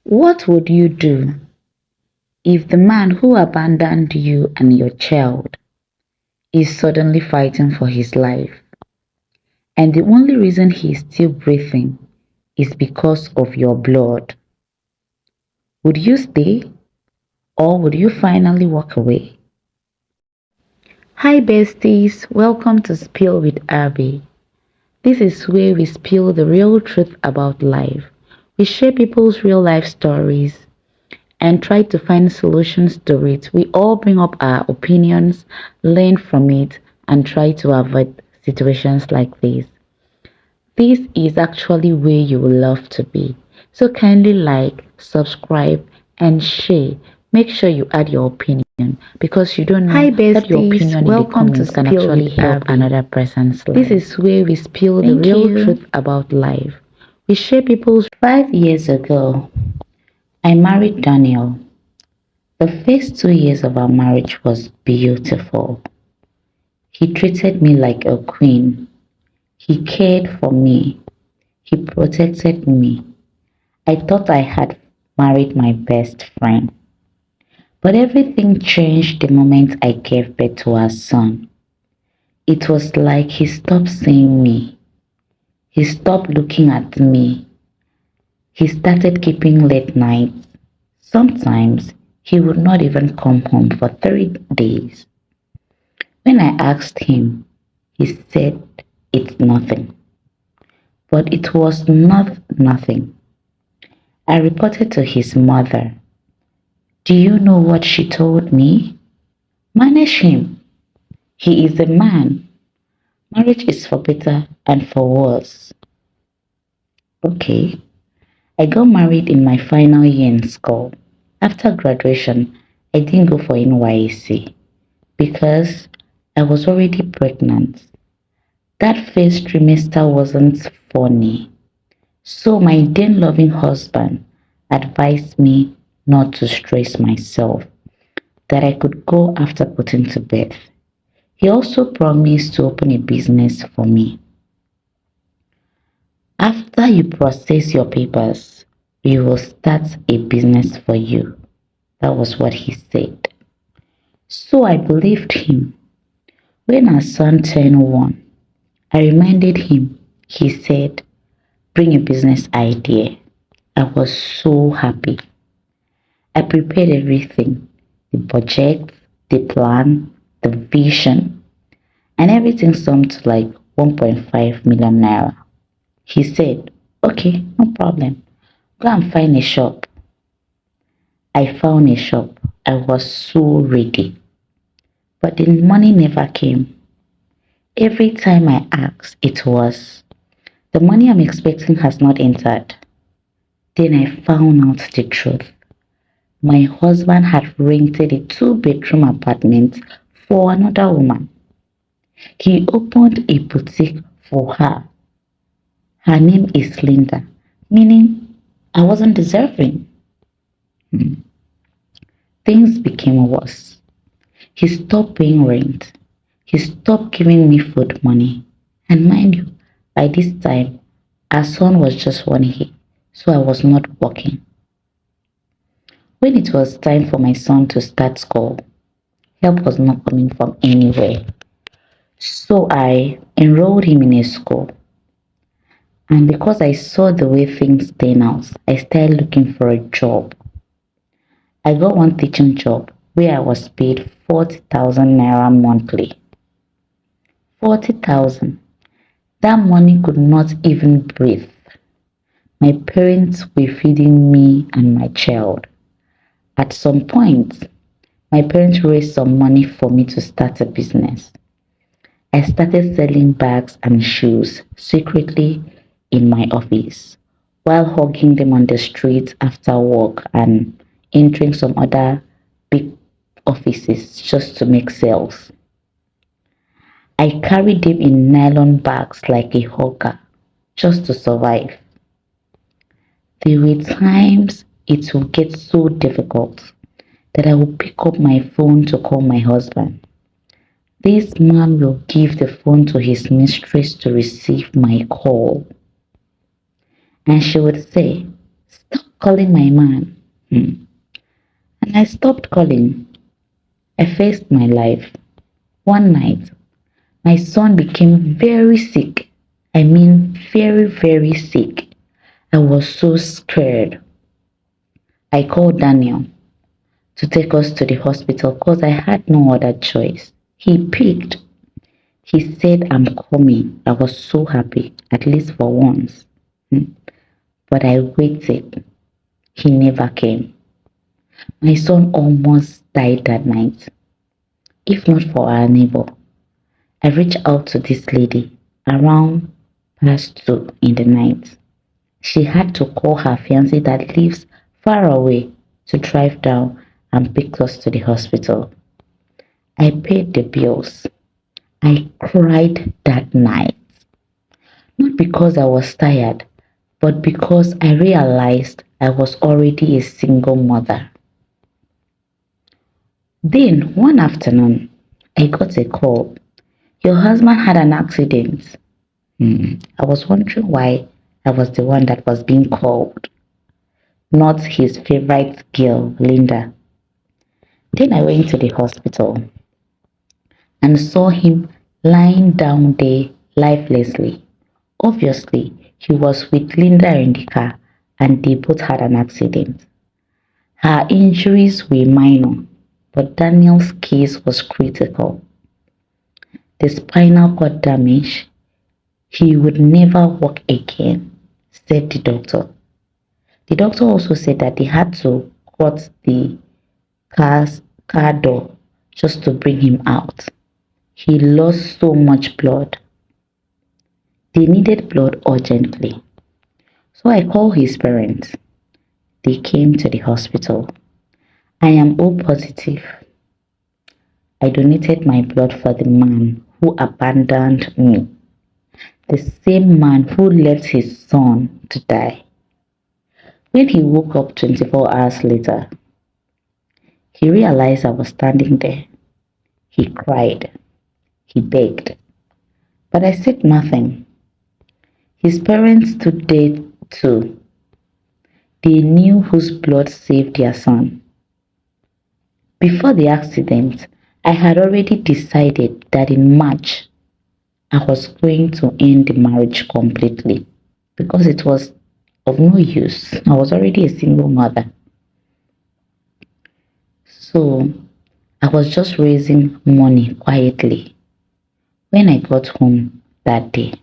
What would you do if the man who abandoned you and your child is suddenly fighting for his life, and the only reason he is still breathing is because of your blood? Would you stay, or would you finally walk away? Hi besties, welcome to Spill with Abby. This is where we spill the real truth about life. We share people's real life stories and try to find solutions to it. We all bring up our opinions, learn from it, and try to avoid situations like this. This is actually where you will love to be. So kindly like, subscribe, and share. Make sure you add your opinion because you don't know Hi that your besties, opinion in the welcome to comments can Spill actually with help Abby. another person's life. This is where we spill the Thank real you. truth about life. We share people's 5 years ago. I married Daniel. The first 2 years of our marriage was beautiful. He treated me like a queen. He cared for me. He protected me. I thought I had married my best friend. But everything changed the moment I gave birth to our son. It was like he stopped seeing me. He stopped looking at me. He started keeping late nights. Sometimes he would not even come home for 3 days. When I asked him, he said it's nothing. But it was not nothing. I reported to his mother. Do you know what she told me? Manage him. He is a man. Marriage is for better and for worse. Okay. I got married in my final year in school. After graduation, I didn't go for NYC because I was already pregnant. That first trimester wasn't funny. So my then loving husband advised me not to stress myself, that I could go after putting to birth. He also promised to open a business for me. After you process your papers, we will start a business for you. That was what he said. So I believed him. When our son turned 1, I reminded him. He said, bring a business idea. I was so happy. I prepared everything, the budget, the plan, the vision, and everything summed to like 1.5 million naira. He said, okay, no problem. Go and find a shop. I found a shop. I was so ready. But the money never came. Every time I asked, it was, the money I'm expecting has not entered. Then I found out the truth. My husband had rented a 2-bedroom apartment for another woman. He opened a boutique for her. Her name is Linda, meaning I wasn't deserving. Hmm. Things became worse. He stopped paying rent. He stopped giving me food money. And mind you, by this time, our son was just 1 year, so I was not working. When it was time for my son to start school, help was not coming from anywhere. So I enrolled him in a school. And because I saw the way things turn out, I started looking for a job. I got one teaching job where I was paid 40,000 naira monthly. 40,000. That money could not even breathe. My parents were feeding me and my child. At some point, my parents raised some money for me to start a business. I started selling bags and shoes secretly in my office while hugging them on the street after work and entering some other big offices just to make sales. I carried them in nylon bags like a hawker just to survive. There were times it would get so difficult that I would pick up my phone to call my husband. This man will give the phone to his mistress to receive my call. And she would say, stop calling my man. And I stopped calling. I faced my life. One night, my son became very sick. I mean, very, very sick. I was so scared. I called Daniel to take us to the hospital because I had no other choice. He picked. He said, I'm coming. I was so happy, at least for once. But I waited. He never came. My son almost died that night. If not for our neighbor, I reached out to this lady around past 2 in the night. She had to call her fiancé that lives far away to drive down and pick us to the hospital. I paid the bills. I cried that night. Not because I was tired, but because I realized I was already a single mother. Then, one afternoon, I got a call. Your husband had an accident. I was wondering why I was the one that was being called, not his favorite girl, Linda. Then I went to the hospital and saw him lying down there lifelessly. Obviously, he was with Linda in the car and they both had an accident. Her injuries were minor, but Daniel's case was critical. The spinal cord damage, he would never walk again, said the doctor. The doctor also said that they had to cut the car door just to bring him out. He lost so much blood. They needed blood urgently. So I called his parents. They came to the hospital. I am O positive. I donated my blood for the man who abandoned me. The same man who left his son to die. When he woke up 24 hours later, he realized I was standing there. He cried. He begged. But I said nothing. His parents stood there too. They knew whose blood saved their son. Before the accident, I had already decided that in March, I was going to end the marriage completely because it was of no use. I was already a single mother. So I was just raising money quietly. When I got home that day,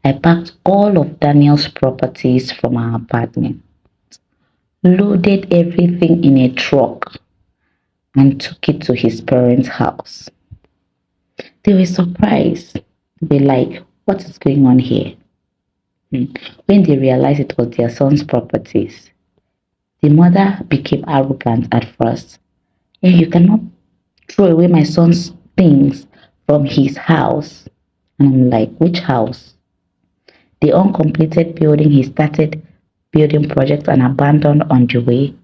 I packed all of Daniel's properties from our apartment, loaded everything in a truck, and took it to his parents' house. They were surprised. They were like, what is going on here? When they realized it was their son's properties, the mother became arrogant at first. Hey, you cannot throw away my son's things from his house. And I'm like, which house? The uncompleted building he started building projects and abandoned on the way?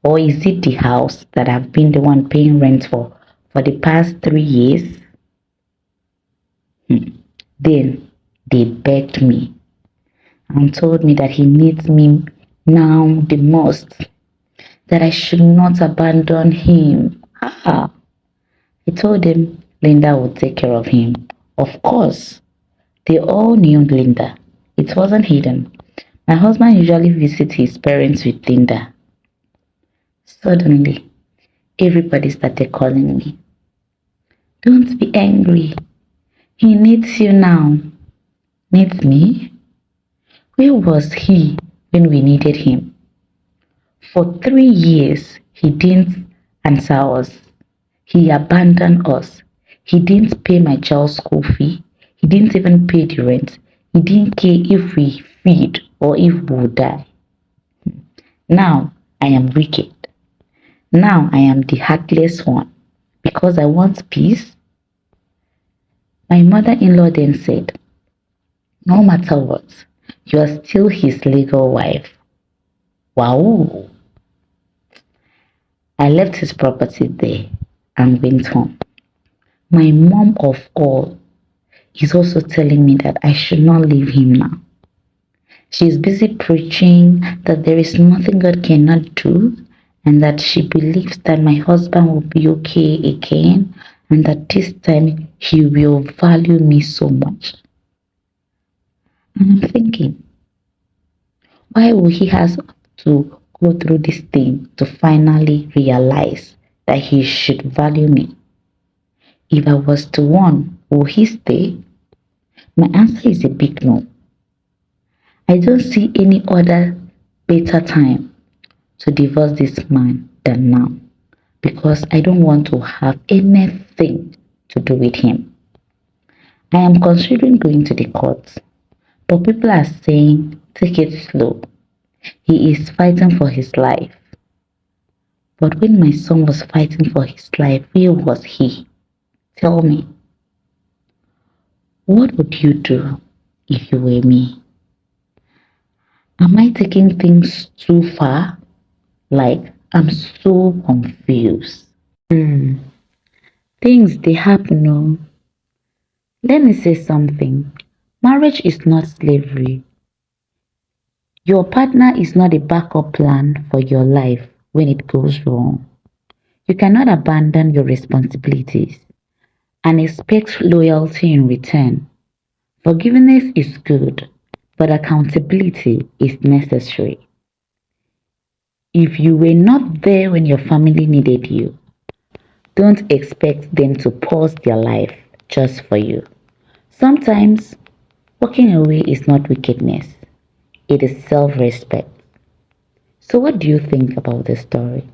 Or is it the house that I've been the one paying rent for the past 3 years? Then they begged me and told me that he needs me now the most, that I should not abandon him. I told them Linda would take care of him. Of course, they all knew Linda. It wasn't hidden. My husband usually visits his parents with Linda. Suddenly, everybody started calling me. Don't be angry. He needs you now. Needs me? Where was he when we needed him? For 3 years, he didn't answer us. He abandoned us. He didn't pay my child's school fee. He didn't even pay the rent. He didn't care if we feed or if we would die. Now I am wicked. Now I am the heartless one because I want peace. My mother-in-law then said, no matter what, you are still his legal wife. Wow. I left his property there and went home. My mom of all is also telling me that I should not leave him now. She's busy preaching that there is nothing God cannot do, and that she believes that my husband will be okay again, and that this time he will value me so much. And I'm thinking, why will he have to go through this thing to finally realize that he should value me? If I was to warn, will he stay? My answer is a big no. I don't see any other better time to divorce this man than now, because I don't want to have anything to do with him. I am considering going to the courts, but people are saying take it slow. He is fighting for his life. But when my son was fighting for his life, where was he? Tell me, what would you do if you were me? Am I taking things too far? Like, I'm so confused. Hmm. Things they happen. No. Let me say something. Marriage is not slavery. Your partner is not a backup plan for your life when it goes wrong. You cannot abandon your responsibilities and expect loyalty in return. Forgiveness is good, but accountability is necessary. If you were not there when your family needed you, don't expect them to pause their life just for you. Sometimes walking away is not wickedness, it is self respect. So, what do you think about this story?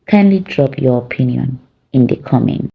Kindly drop your opinion in the comments.